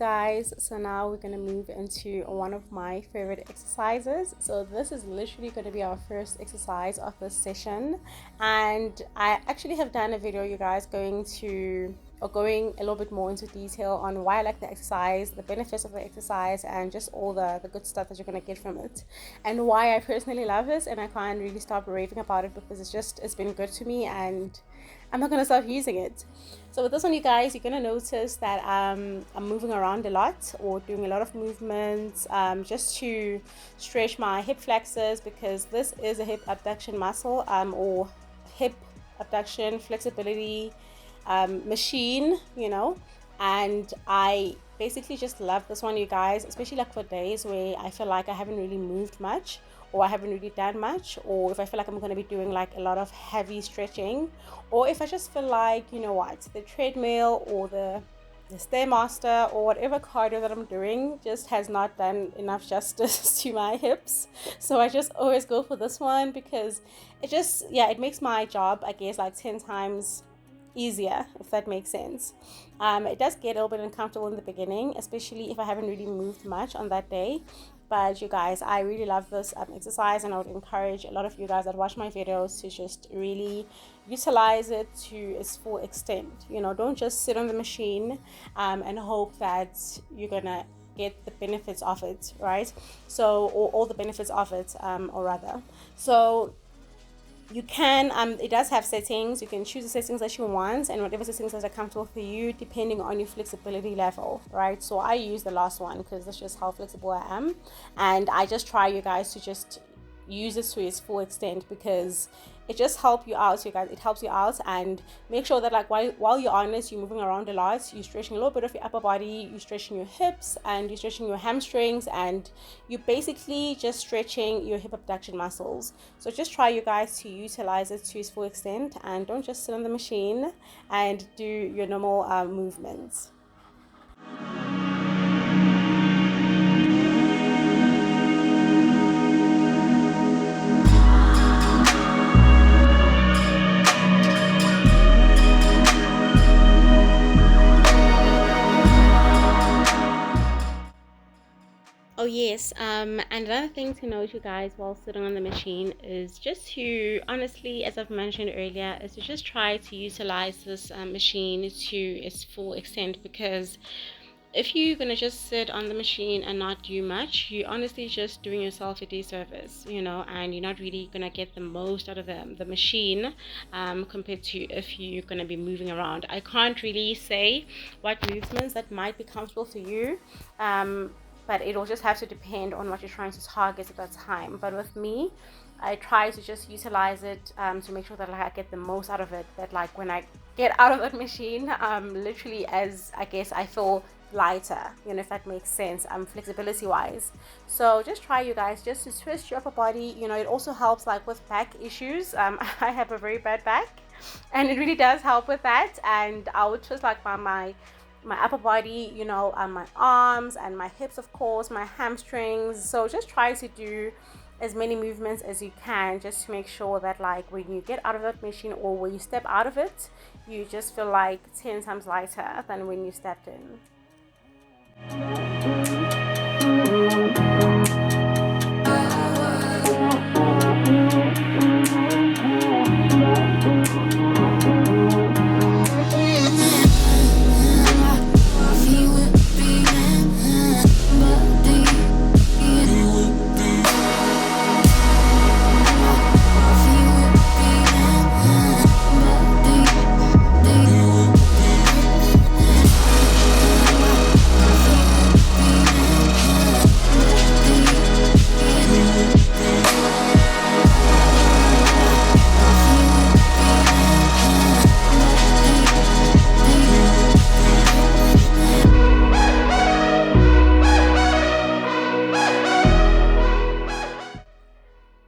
guys, so now we're going to move into one of my favorite exercises. So this is literally going to be our first exercise of this session, and I actually have done a video, you guys, going a little bit more into detail on why I like the exercise, the benefits of the exercise, and just all the good stuff that you're going to get from it, and why I personally love it, and I can't really stop raving about it because it's been good to me, and I'm not going to stop using it. So with this one, you guys, you're going to notice that I'm moving around a lot, or doing a lot of movements, just to stretch my hip flexors, because this is a hip abduction muscle, or hip abduction flexibility machine, and I basically just love this one, you guys, especially like for days where I feel like I haven't really moved much, or I haven't really done much, or if I feel like I'm going to be doing like a lot of heavy stretching, or if I just feel like, the treadmill or the Stairmaster or whatever cardio that I'm doing just has not done enough justice to my hips. So I just always go for this one, because it makes my job, I guess, like 10 times easier, if that makes sense. It does get a little bit uncomfortable in the beginning, especially if I haven't really moved much on that day. But you guys, I really love this exercise, and I would encourage a lot of you guys that watch my videos to just really utilize it to its full extent. Don't just sit on the machine and hope that you're gonna get the benefits of it, right? So, or all the benefits of it, or rather. So you can it does have settings. You can choose the settings that you want, and whatever settings that are comfortable for you depending on your flexibility level, right? So I use the last one because that's just how flexible I am, and I just try, you guys, to just use it to its full extent, because it just helps you out, you guys. It helps you out, and make sure that, like, while you're on it, you're moving around a lot, you're stretching a little bit of your upper body, you're stretching your hips, and you're stretching your hamstrings, and you're basically just stretching your hip abduction muscles. So just try, you guys, to utilize it to its full extent, and don't just sit on the machine and do your normal movements. Oh yes, and another thing to note, you guys, while sitting on the machine is just to, honestly, as I've mentioned earlier, is to just try to utilize this machine to its full extent, because if you're going to just sit on the machine and not do much, you're honestly just doing yourself a disservice, and you're not really going to get the most out of the machine, compared to if you're going to be moving around. I can't really say what movements that might be comfortable for you, but it'll just have to depend on what you're trying to target at that time. But with me, I try to just utilize it to make sure that, like, I get the most out of it, that, like, when I get out of that machine, literally, as I guess, I feel lighter, if that makes sense, flexibility wise. So just try, you guys, just to twist your upper body. It also helps, like, with back issues. I have a very bad back, and it really does help with that. And I would twist, like, my upper body, my arms and my hips, of course, my hamstrings. So just try to do as many movements as you can, just to make sure that, like, when you get out of that machine, or when you step out of it, you just feel like 10 times lighter than when you stepped in.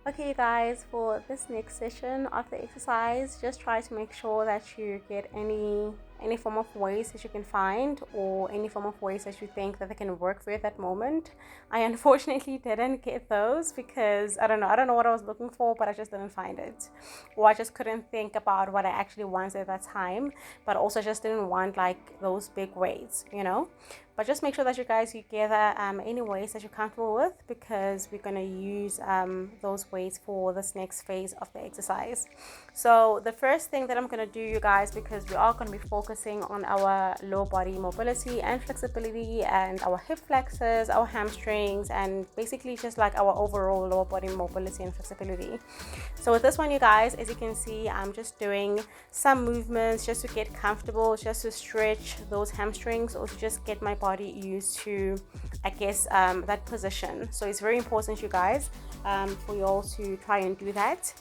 Okay, you guys, for this next session of the exercise, just try to make sure that you get any form of weights that you can find, or any form of weights that you think that they can work for you at that moment. I unfortunately didn't get those because I don't know what I was looking for, but I just didn't find it, or I just couldn't think about what I actually wanted at that time. But also just didn't want like those big weights, you know. But just make sure that you guys, you gather any weights that you're comfortable with, because we're going to use those weights for this next phase of the exercise. So the first thing that I'm going to do, you guys, because we are going to be focusing on our lower body mobility and flexibility, and our hip flexors, our hamstrings, and basically just like our overall lower body mobility and flexibility. So with this one, you guys, as you can see, I'm just doing some movements just to get comfortable, just to stretch those hamstrings, or to just get my body used to, I guess, that position. So it's very important, you guys, for you all to try and do that.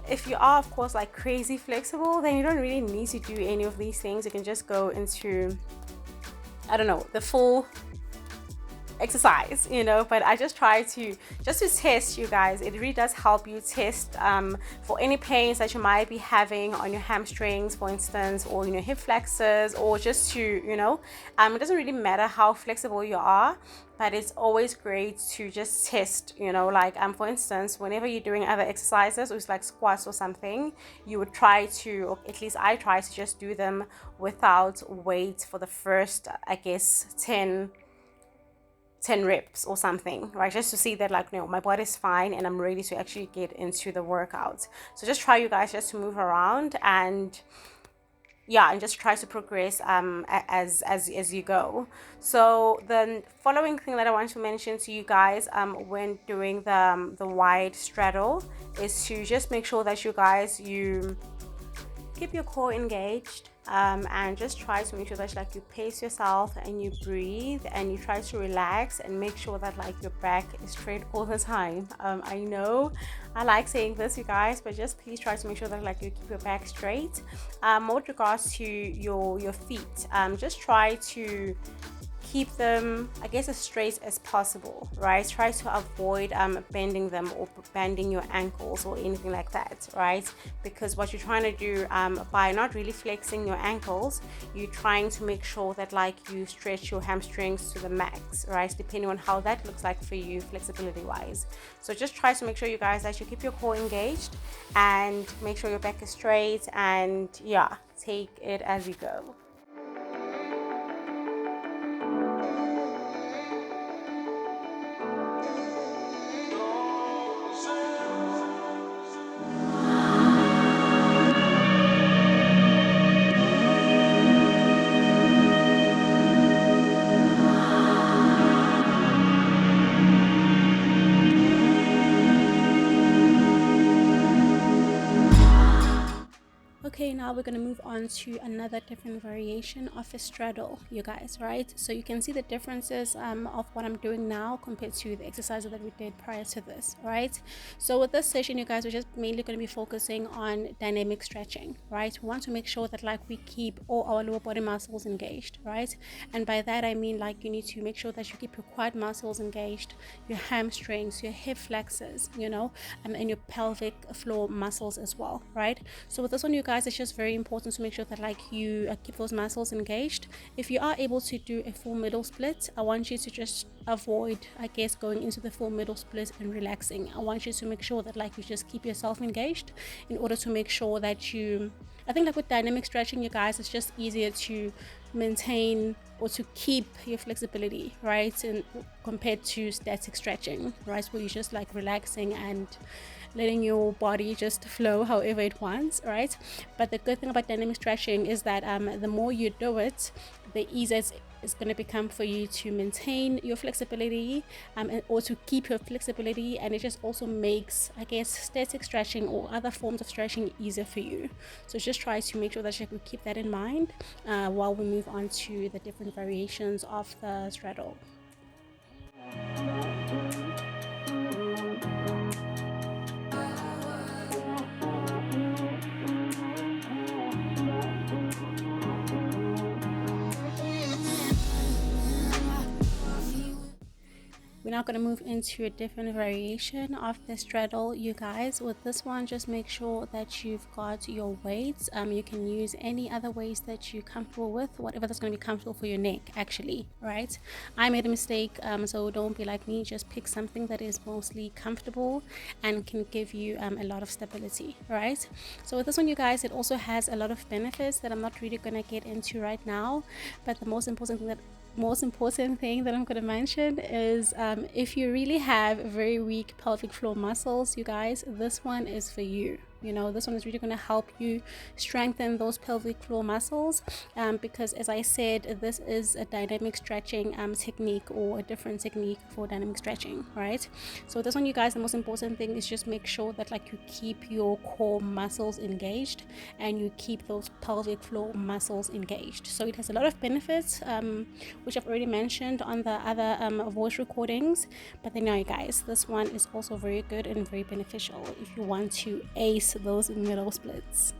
If you are, of course, like crazy flexible, then you don't really need to do any of these things. You can just go into, I don't know, the full exercise, you know. But I just try to test, you guys. It really does help you test for any pains that you might be having on your hamstrings, for instance, or in your hip flexors, or just to, you know, it doesn't really matter how flexible you are, but it's always great to just test, you know, like for instance, whenever you're doing other exercises, or it's like squats or something, you would try to, or at least I try to just do them without weight for the first, I guess, 10 reps or something, right? Just to see that, like, you know, my body's fine and I'm ready to actually get into the workout. So just try, you guys, just to move around, and yeah, and just try to progress as you go. So the following thing that I want to mention to you guys when doing the wide straddle is to just make sure that you guys, you keep your core engaged, and just try to make sure that like you pace yourself and you breathe and you try to relax and make sure that like your back is straight all the time. I know I like saying this, you guys, but just please try to make sure that like you keep your back straight. With regards to your feet, just try to keep them, I guess, as straight as possible, right? Try to avoid bending them or bending your ankles or anything like that, right? Because what you're trying to do by not really flexing your ankles, you're trying to make sure that like you stretch your hamstrings to the max, right? Depending on how that looks like for you flexibility wise. So just try to make sure, you guys, that you keep your core engaged and make sure your back is straight, and yeah, take it as you go. Okay, now we're going to move on to another different variation of a straddle, you guys, right? So you can see the differences of what I'm doing now compared to the exercises that we did prior to this, right? So with this session, you guys, we're just mainly going to be focusing on dynamic stretching, right? We want to make sure that like we keep all our lower body muscles engaged, right? And by that I mean like you need to make sure that you keep your quad muscles engaged, your hamstrings, your hip flexors, you know, and your pelvic floor muscles as well, right? So with this one, you guys, it's just very important to make sure that like you keep those muscles engaged. If you are able to do a full middle split, I want you to just avoid, I guess, going into the full middle split and relaxing. I want you to make sure that like you just keep yourself engaged in order to make sure that you, I think like with dynamic stretching, you guys, it's just easier to maintain or to keep your flexibility, right? And compared to static stretching, right, where you're just like relaxing and letting your body just flow however it wants, right? But the good thing about dynamic stretching is that the more you do it, the easier it's going to become for you to maintain your flexibility and or to keep your flexibility, and it just also makes, I guess, static stretching or other forms of stretching easier for you. So just try to make sure that you can keep that in mind while we move on to the different variations of the straddle. We're now going to move into a different variation of the straddle, you guys. With this one, just make sure that you've got your weights. You can use any other weights that you're comfortable with, whatever that's going to be comfortable for your neck, actually, right? I made a mistake, so don't be like me. Just pick something that is mostly comfortable and can give you a lot of stability, right? So with this one, you guys, it also has a lot of benefits that I'm not really going to get into right now, but the most important thing that I'm going to mention is if you really have very weak pelvic floor muscles, you guys, this one is for you. You know, this one is really going to help you strengthen those pelvic floor muscles, because as I said, this is a dynamic stretching technique, or a different technique for dynamic stretching, right? So this one, you guys, the most important thing is just make sure that like you keep your core muscles engaged and you keep those pelvic floor muscles engaged. So it has a lot of benefits, which I've already mentioned on the other voice recordings, but then now, you guys, this one is also very good and very beneficial if you want to ace those middle splits.